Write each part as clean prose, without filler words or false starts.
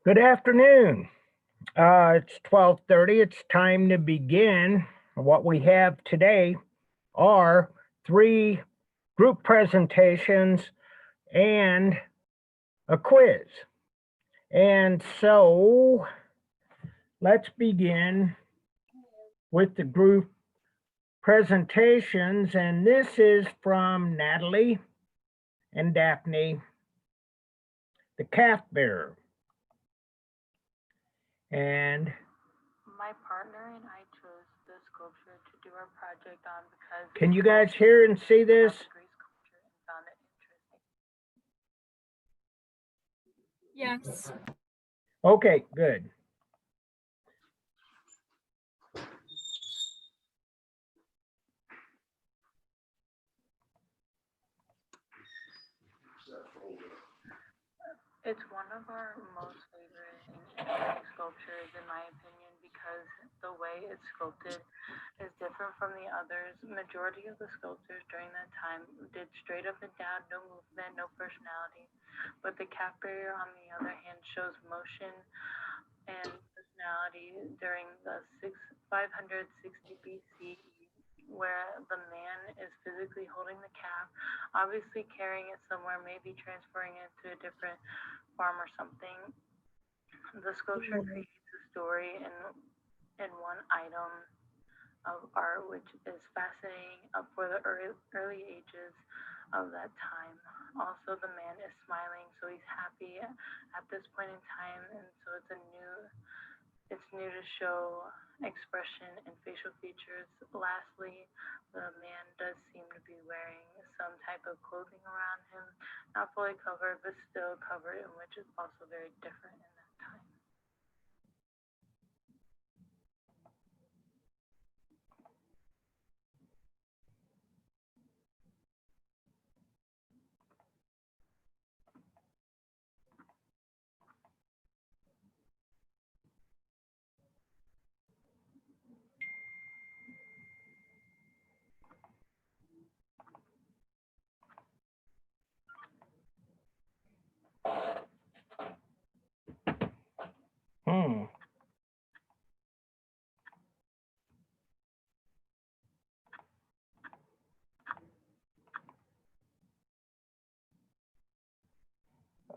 Good afternoon. It's 12:30. It's time to begin. What we have today are three group presentations and a quiz. And so let's begin with the group presentations. And this is from Natalie and Daphne, the calf bearer. And my partner and I chose this sculpture to do our project on because can you guys hear and see this? Greek sculpture and found it Yes. interesting. Okay, good. It's one of our most favorite and interesting sculptures, in my opinion, because the way it's sculpted is different from the others. Majority of the sculptures during that time did straight up and down, no movement, no personality. But the calf bearer, on the other hand, shows motion and personality during the 560 BCE, where the man is physically holding the calf, obviously carrying it somewhere, maybe transferring it to a different farm or something. The sculpture creates a story in one item of art, which is fascinating for the early ages of that time. Also, the man is smiling, so he's happy at this point in time, and so it's new to show expression and facial features. Lastly, the man does seem to be wearing some type of clothing around him, not fully covered, but still covered, and which is also very different in that time.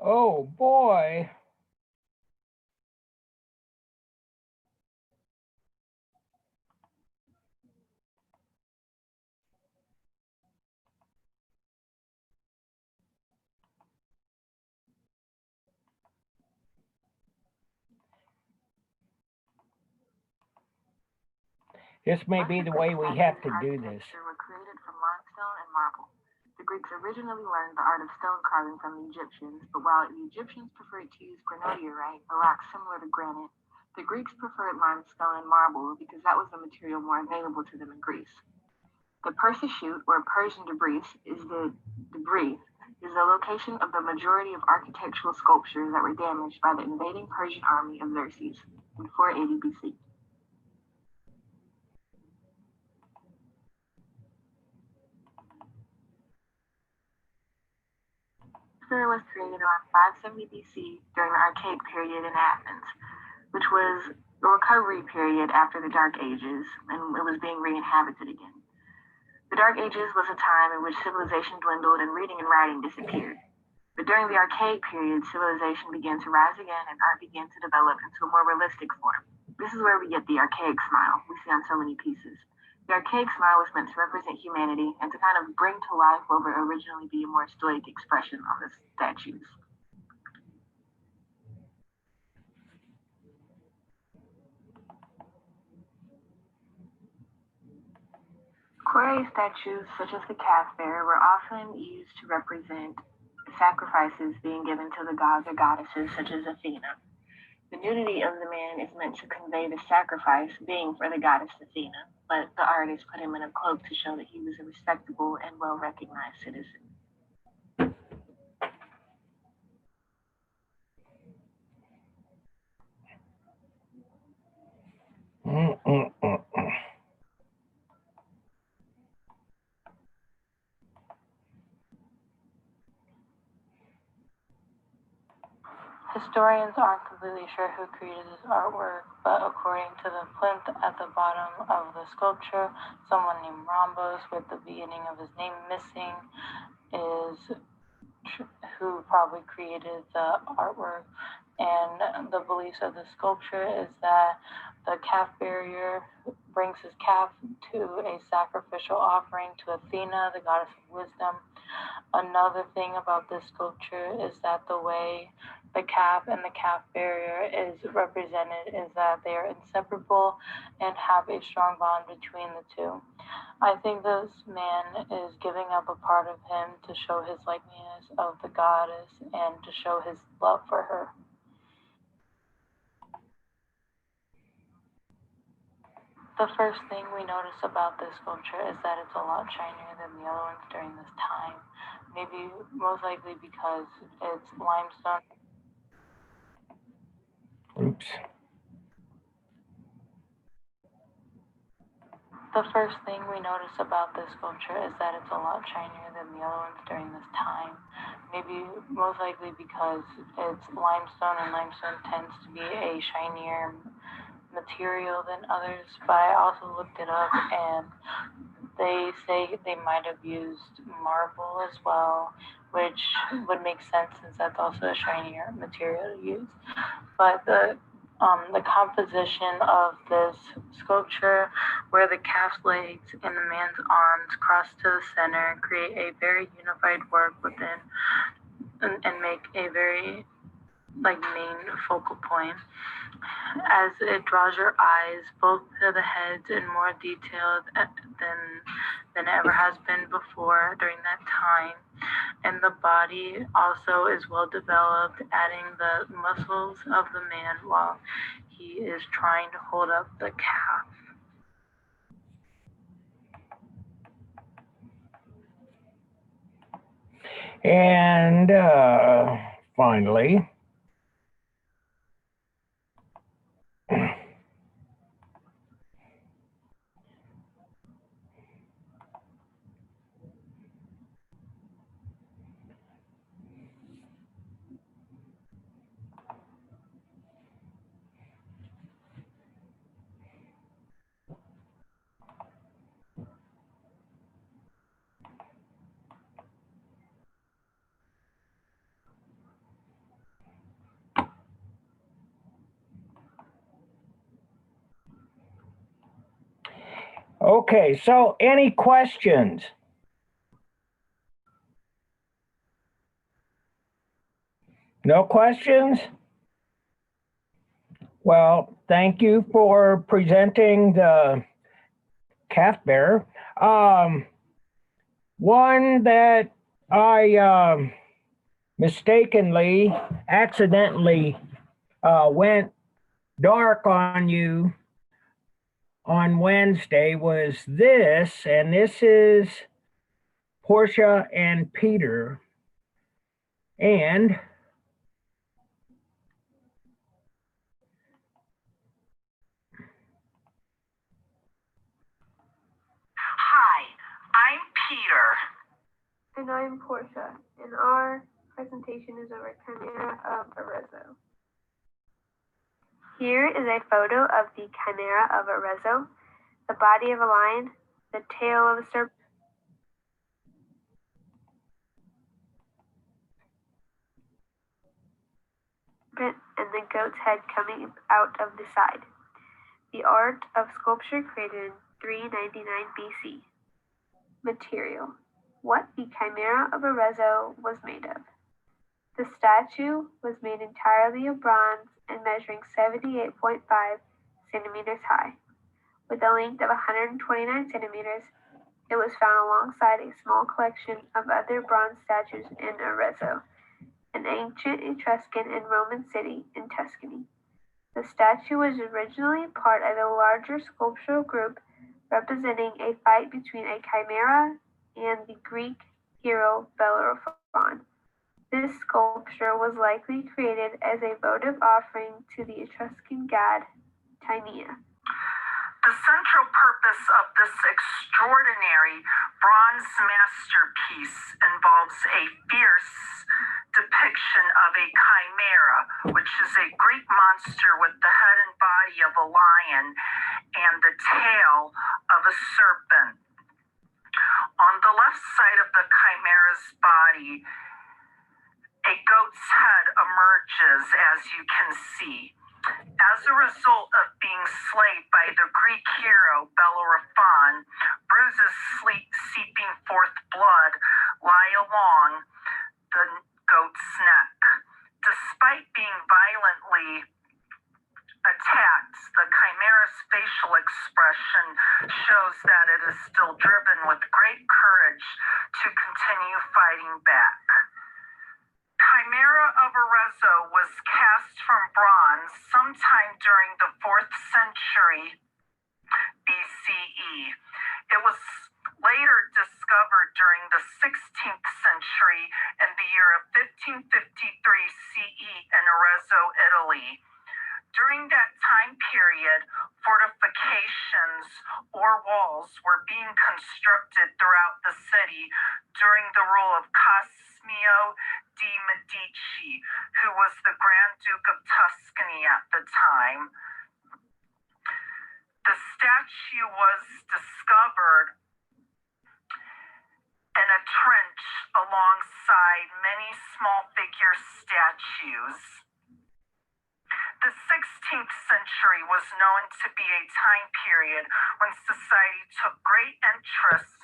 Oh boy. This may be the way we have to do this. Were created from limestone and marble. The Greeks originally learned the art of stone carving from the Egyptians, but while the Egyptians preferred to use granodiorite, a rock similar to granite, the Greeks preferred limestone and marble because that was the material more available to them in Greece. The Persishoot, or Persian debris, is the location of the majority of architectural sculptures that were damaged by the invading Persian army of Xerxes in 480 BC. Was created around 570 BC during the Archaic period in Athens, which was the recovery period after the Dark Ages, and it was being re-inhabited again. The Dark Ages was a time in which civilization dwindled and reading and writing disappeared. But during the Archaic period, civilization began to rise again and art began to develop into a more realistic form. This is where we get the archaic smile we see on so many pieces. The archaic smile was meant to represent humanity and to kind of bring to life what would originally be a more stoic expression on the statues. Quarry statues, such as the calf bearer, were often used to represent sacrifices being given to the gods or goddesses, such as Athena. The nudity of the man is meant to convey the sacrifice being for the goddess Athena, but the artist put him in a cloak to show that he was a respectable and well-recognized citizen. Historians aren't completely sure who created this artwork, but according to the plinth at the bottom of the sculpture, someone named Rhombos, with the beginning of his name missing, is who probably created the artwork. And the beliefs of the sculpture is that the calf barrier brings his calf to a sacrificial offering to Athena, the goddess of wisdom. Another thing about this sculpture is that the way the calf and the calf barrier is represented is that they are inseparable and have a strong bond between the two. I think this man is giving up a part of him to show his likeness of the goddess and to show his love for her. The first thing we notice about this sculpture is that it's a lot shinier than the other ones during this time. Maybe most likely because it's limestone. Oops. The first thing we notice about this sculpture is that it's a lot shinier than the other ones during this time. Maybe most likely because it's limestone, and limestone tends to be a shinier material than others. But I also looked it up, and they say they might have used marble as well, which would make sense since that's also a shinier material to use. But the composition of this sculpture, where the calf's legs and the man's arms cross to the center, create a very unified work within and make a very main focal point. As it draws your eyes both to the heads in more detail than it ever has been before during that time. And the body also is well developed, adding the muscles of the man while he is trying to hold up the calf. And finally, okay, so any questions? No questions? Well, thank you for presenting the calf bearer. One that I mistakenly, accidentally went dark on you on Wednesday was this, and this is Portia and Peter. And hi, I'm Peter. And I'm Portia, and our presentation is over Chimera of Arezzo. Here is a photo of the Chimera of Arezzo, the body of a lion, the tail of a serpent, and the goat's head coming out of the side. The art of sculpture created in 399 BC. Material: what the Chimera of Arezzo was made of. The statue was made entirely of bronze and measuring 78.5 centimeters high. With a length of 129 centimeters, it was found alongside a small collection of other bronze statues in Arezzo, an ancient Etruscan and Roman city in Tuscany. The statue was originally part of a larger sculptural group representing a fight between a chimera and the Greek hero Bellerophon. This sculpture was likely created as a votive offering to the Etruscan god Tynia. The central purpose of this extraordinary bronze masterpiece involves a fierce depiction depiction of a chimera, which is a Greek monster with the head and body of a lion and the tail of a serpent. On the left side of the chimera's body, a goat's head emerges, as you can see. As a result of being slayed by the Greek hero Bellerophon, bruises seeping forth blood lie along the goat's neck. Despite being violently attacked, the chimera's facial expression shows that it is still driven with great courage to continue fighting back. Chimera of Arezzo was cast from bronze sometime during the 4th century BCE. It was later discovered during the 16th century in the year of 1553 CE in Arezzo, Italy. During that time period, fortifications or walls were being constructed throughout the city during the rule of Cosimo de' Medici, who was the Grand Duke of Tuscany at the time. The statue was discovered in a trench alongside many small figure statues. The 16th century was known to be a time period when society took great interest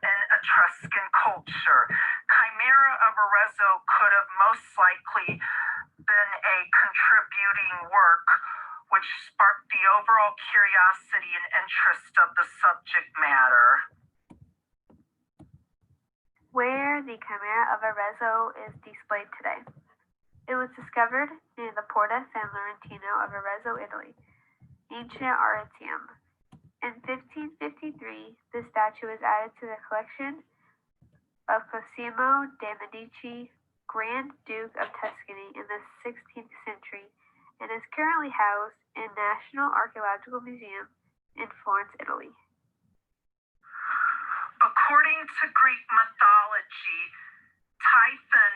in Etruscan culture. Chimera of Arezzo could have most likely been a contributing work which sparked the overall curiosity and interest of the subject matter. Where the Chimera of Arezzo is displayed today. It was discovered near the Porta San Laurentino of Arezzo, Italy, ancient Arretium. In 1553, the statue was added to the collection of Cosimo de' Medici, Grand Duke of Tuscany in the 16th century, and is currently housed in National Archaeological Museum in Florence, Italy. According to Greek mythology, Typhon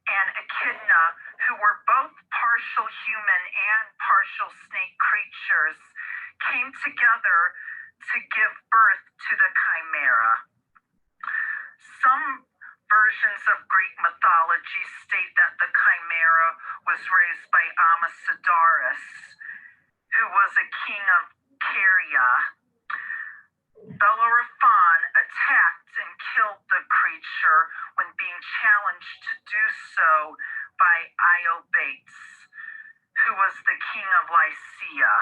and Echidna, who were both partial human and partial snake creatures, came together to give birth to the chimera. Some versions of Greek mythology state that the chimera was raised by Amasidarus, who was a king of Caria. Bellerophon attacked and killed the creature when being challenged to do so by Iobates, who was the king of Lycia.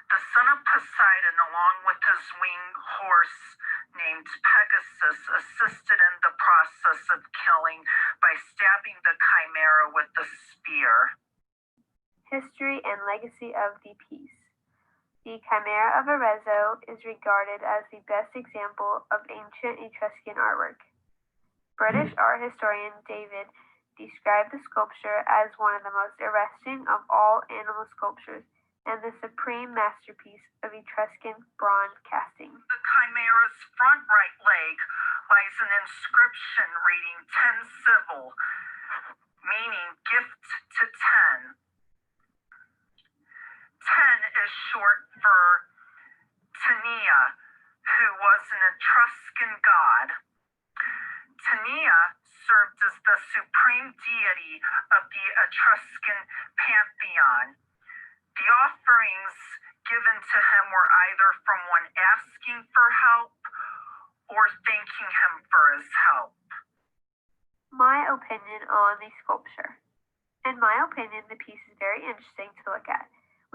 The son of Poseidon, along with his winged horse named Pegasus, assisted in the process of killing by stabbing the chimera with the spear. History and legacy of the piece. The Chimera of Arezzo is regarded as the best example of ancient Etruscan artwork. British art historian David described the sculpture as one of the most arresting of all animal sculptures and the supreme masterpiece of Etruscan bronze casting. The chimera's front right leg lies an inscription reading 10 civil, meaning gift to 10. 10 is short for Tenia, who was an Etruscan god. Tenia served as the supreme deity of the Etruscan pantheon. The offerings given to him were either from one asking for help or thanking him for his help. My opinion on the sculpture. In my opinion, the piece is very interesting to look at.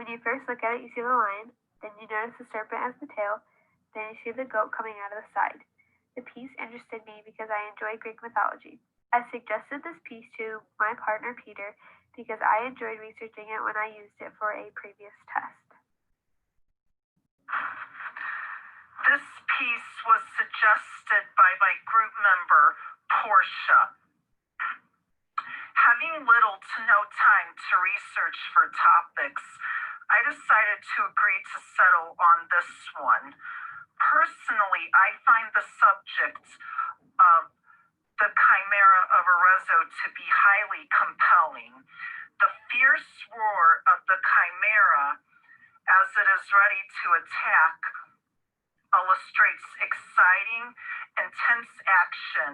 When you first look at it, you see the lion, then you notice the serpent as the tail, then you see the goat coming out of the side. The piece interested me because I enjoy Greek mythology. I suggested this piece to my partner Peter because I enjoyed researching it when I used it for a previous test. This piece was suggested by my group member, Portia. Having little to no time to research for topics, I decided to agree to settle on this one. Personally, I find the subject of the chimera of Arezzo to be highly compelling. The fierce roar of the chimera as it is ready to attack illustrates exciting, intense action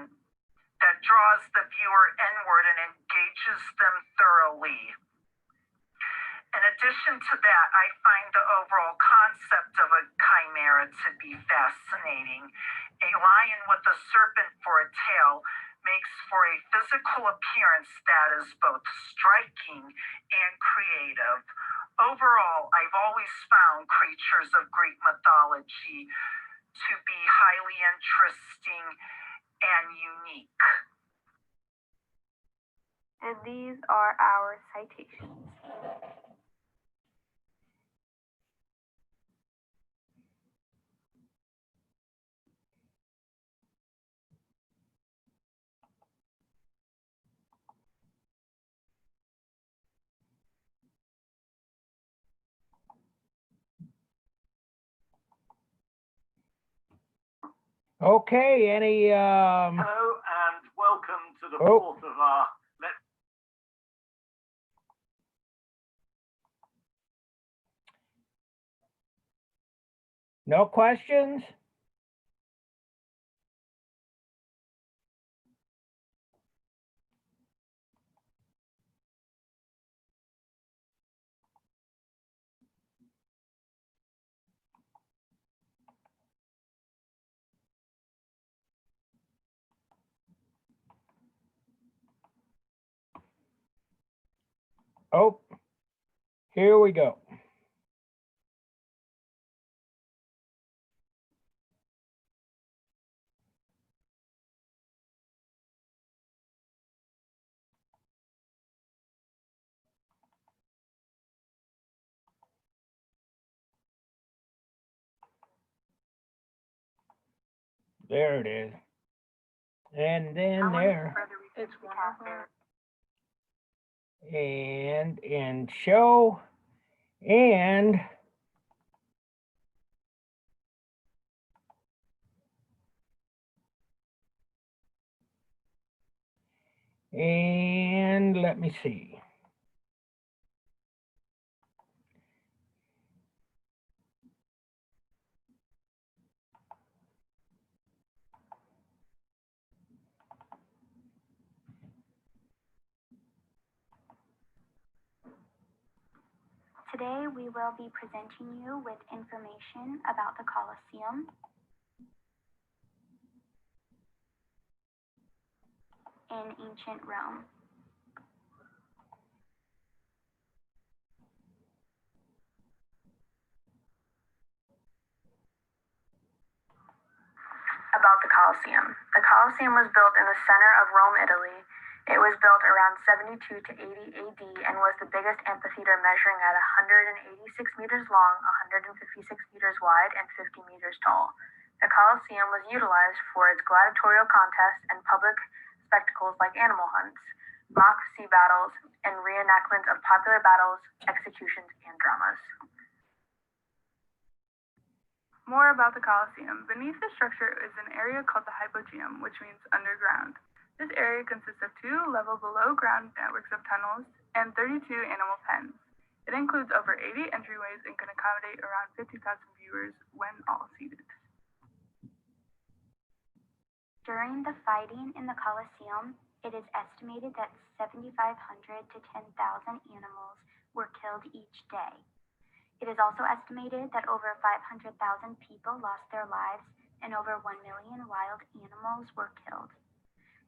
that draws the viewer inward and engages them thoroughly. In addition to that, I find the overall concept of a chimera to be fascinating. A lion with a serpent for a tail makes for a physical appearance that is both striking and creative. Overall, I've always found creatures of Greek mythology to be highly interesting and unique. And these are our citations. Okay, any, Hello and welcome to the Oh. fourth of our no questions? Oh, here we go. There it is. And then there, It's one of them. and show, and let me see. Today, we will be presenting you with information about the Colosseum in ancient Rome. About the Colosseum. The Colosseum was built in the center of Rome, Italy. It was built around 72 to 80 AD and was the biggest amphitheater, measuring at 186 meters long, 156 meters wide, and 50 meters tall. The Colosseum was utilized for its gladiatorial contests and public spectacles like animal hunts, mock sea battles, and reenactments of popular battles, executions, and dramas. More about the Colosseum. Beneath the structure is an area called the Hypogeum, which means underground. This area consists of 2 level below ground networks of tunnels and 32 animal pens. It includes over 80 entryways and can accommodate around 50,000 viewers when all seated. During the fighting in the Colosseum, it is estimated that 7,500 to 10,000 animals were killed each day. It is also estimated that over 500,000 people lost their lives and over 1 million wild animals were killed.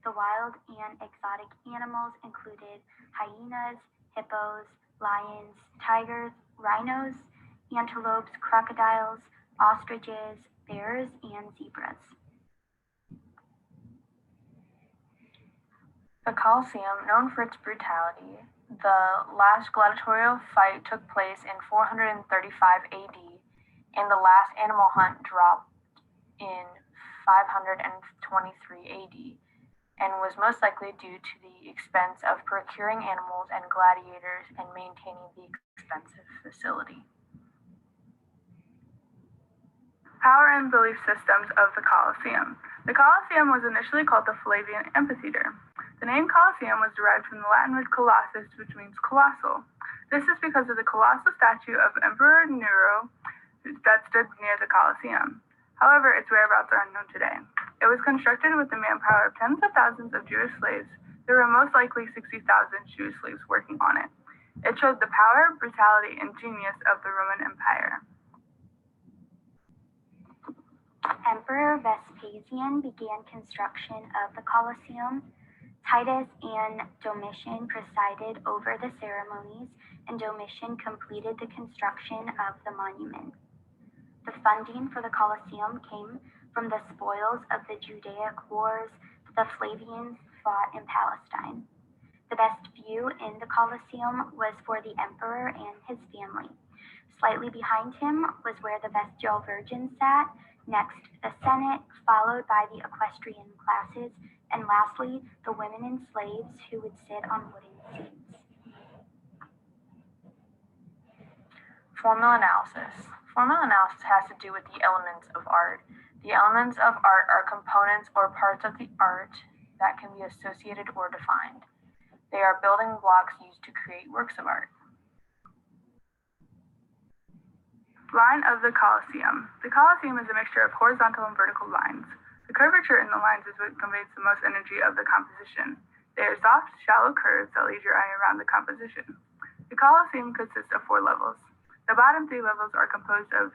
The wild and exotic animals included hyenas, hippos, lions, tigers, rhinos, antelopes, crocodiles, ostriches, bears, and zebras. The Colosseum, known for its brutality, the last gladiatorial fight took place in 435 AD, and the last animal hunt dropped in 523 AD, and was most likely due to the expense of procuring animals and gladiators and maintaining the expensive facility. Power and belief systems of the Colosseum. The Colosseum was initially called the Flavian Amphitheater. The name Colosseum was derived from the Latin word colossus, which means colossal. This is because of the colossal statue of Emperor Nero that stood near the Colosseum. However, its whereabouts are unknown today. It was constructed with the manpower of tens of thousands of Jewish slaves. There were most likely 60,000 Jewish slaves working on it. It showed the power, brutality, and genius of the Roman Empire. Emperor Vespasian began construction of the Colosseum. Titus and Domitian presided over the ceremonies, and Domitian completed the construction of the monument. The funding for the Colosseum came from the spoils of the Judaic wars that the Flavians fought in Palestine. The best view in the Colosseum was for the emperor and his family. Slightly behind him was where the Vestal Virgin sat, next the Senate, followed by the equestrian classes, and lastly, the women and slaves who would sit on wooden seats. Formal analysis. Formal analysis has to do with the elements of art. The elements of art are components or parts of the art that can be associated or defined. They are building blocks used to create works of art. Line of the Colosseum. The Colosseum is a mixture of horizontal and vertical lines. The curvature in the lines is what conveys the most energy of the composition. They are soft, shallow curves that lead your eye around the composition. The Colosseum consists of 4 levels. The bottom 3 levels are composed of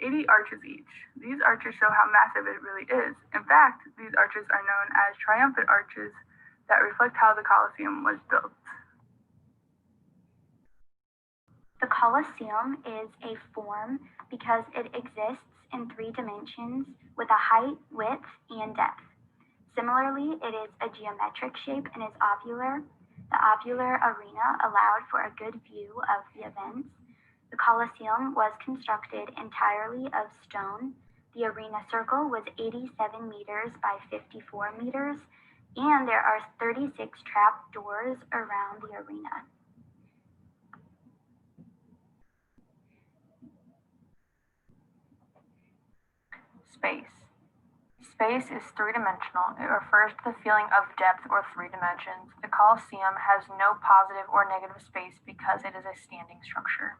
80 arches each. These arches show how massive it really is. In fact, these arches are known as triumphant arches that reflect how the Colosseum was built. The Colosseum is a form because it exists in 3 dimensions with a height, width, and depth. Similarly, it is a geometric shape and is ovular. The ovular arena allowed for a good view of the events. The Colosseum was constructed entirely of stone. The arena circle was 87 meters by 54 meters, and there are 36 trap doors around the arena. Space. Space is 3-dimensional. It refers to the feeling of depth or 3 dimensions. The Colosseum has no positive or negative space because it is a standing structure.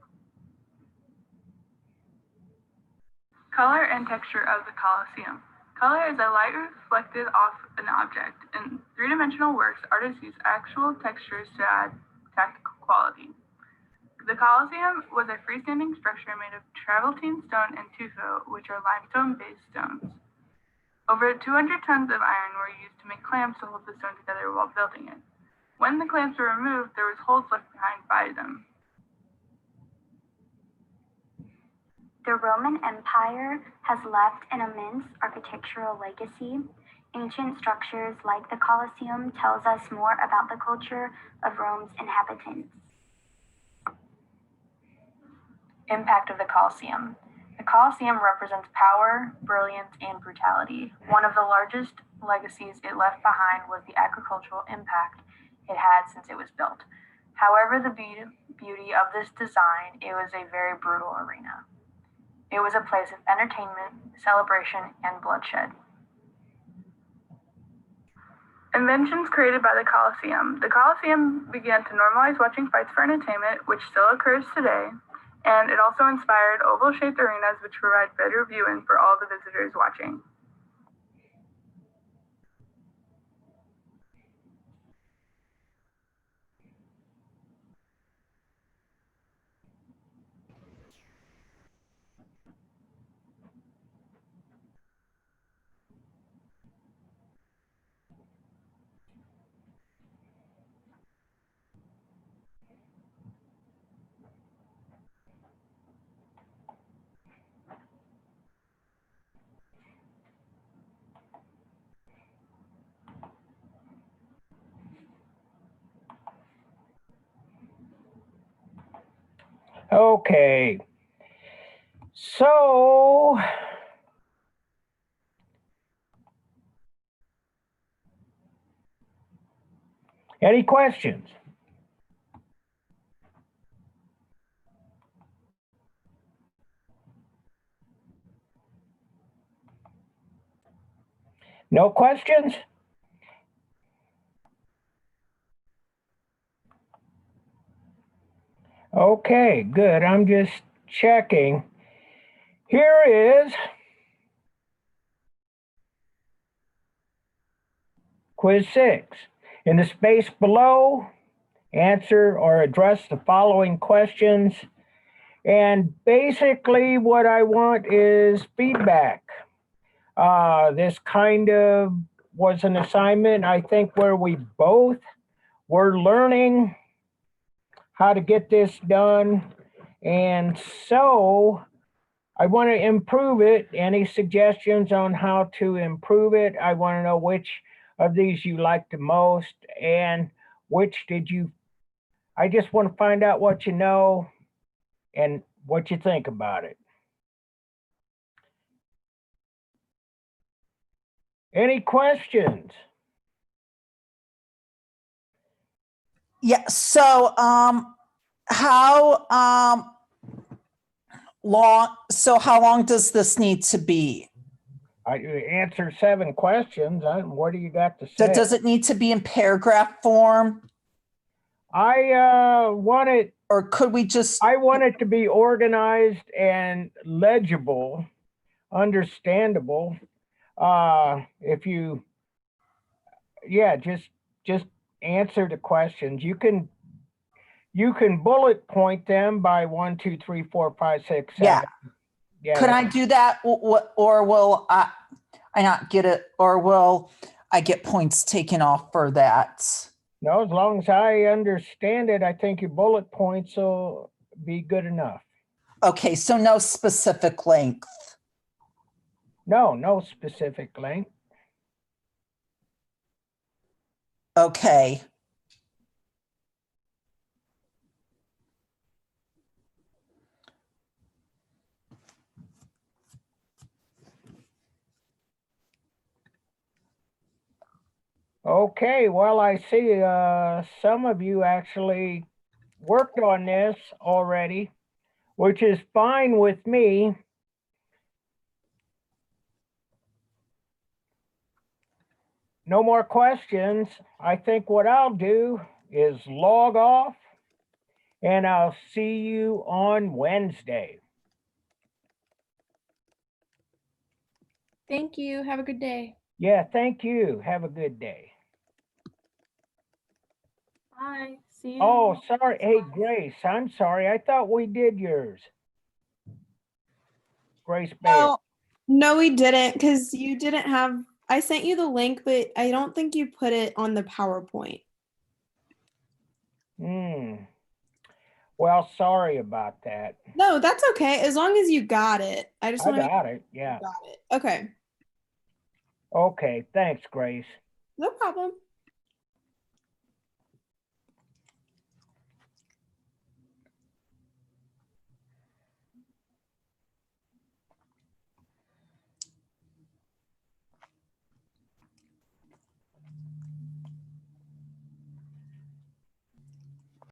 Color and texture of the Colosseum. Color is a light reflected off an object. In 3-dimensional works, artists use actual textures to add tactical quality. The Colosseum was a freestanding structure made of travertine stone and tufa, which are limestone-based stones. Over 200 tons of iron were used to make clamps to hold the stone together while building it. When the clamps were removed, there was holes left behind by them. The Roman Empire has left an immense architectural legacy. Ancient structures like the Colosseum tells us more about the culture of Rome's inhabitants. Impact of the Colosseum. The Colosseum represents power, brilliance, and brutality. One of the largest legacies it left behind was the agricultural impact it had since it was built. However, the beauty of this design, it was a very brutal arena. It was a place of entertainment, celebration, and bloodshed. Inventions created by the Colosseum. The Colosseum began to normalize watching fights for entertainment, which still occurs today, and it also inspired oval-shaped arenas which provide better viewing for all the visitors watching. Okay. So, any questions? No questions? Okay, good. I'm just checking. Here is quiz 6. In the space below, answer or address the following questions. And basically what I want is feedback. This kind of was an assignment, I think, where we both were learning how to get this done. And so I want to improve it. Any suggestions on how to improve it? I want to know which of these you liked the most and which did you, I just want to find out what you know and what you think about it. Any questions? Yeah, so how long does this need to be? I answer 7 questions. What do you got to say? Does it need to be in paragraph form? I want it, or could we just? I want it to be organized and legible, understandable. If you, yeah, just answer the questions. You can bullet point them by 1, 2, 3, 4, 5, 6, 7. Yeah. Yeah. Could I do that, or will I not get it, or will I get points taken off for that? No, as long as I understand it, I think your bullet points will be good enough. Okay, so no specific length. No specific length. Okay. Okay, well, I see some of you actually worked on this already, which is fine with me. No more questions. I think what I'll do is log off and I'll see you on Wednesday. Thank you. Have a good day. Yeah, thank you. Have a good day. Bye. See you. Oh, sorry. Hey, Grace, I'm sorry. I thought we did yours. Grace Bayer. No, we didn't, because you didn't have, I sent you the link, but I don't think you put it on the PowerPoint. Well, sorry about that. No, that's okay. As long as you got it. I just want to got it. Yeah. got it. Okay. Okay. Thanks, Grace. No problem.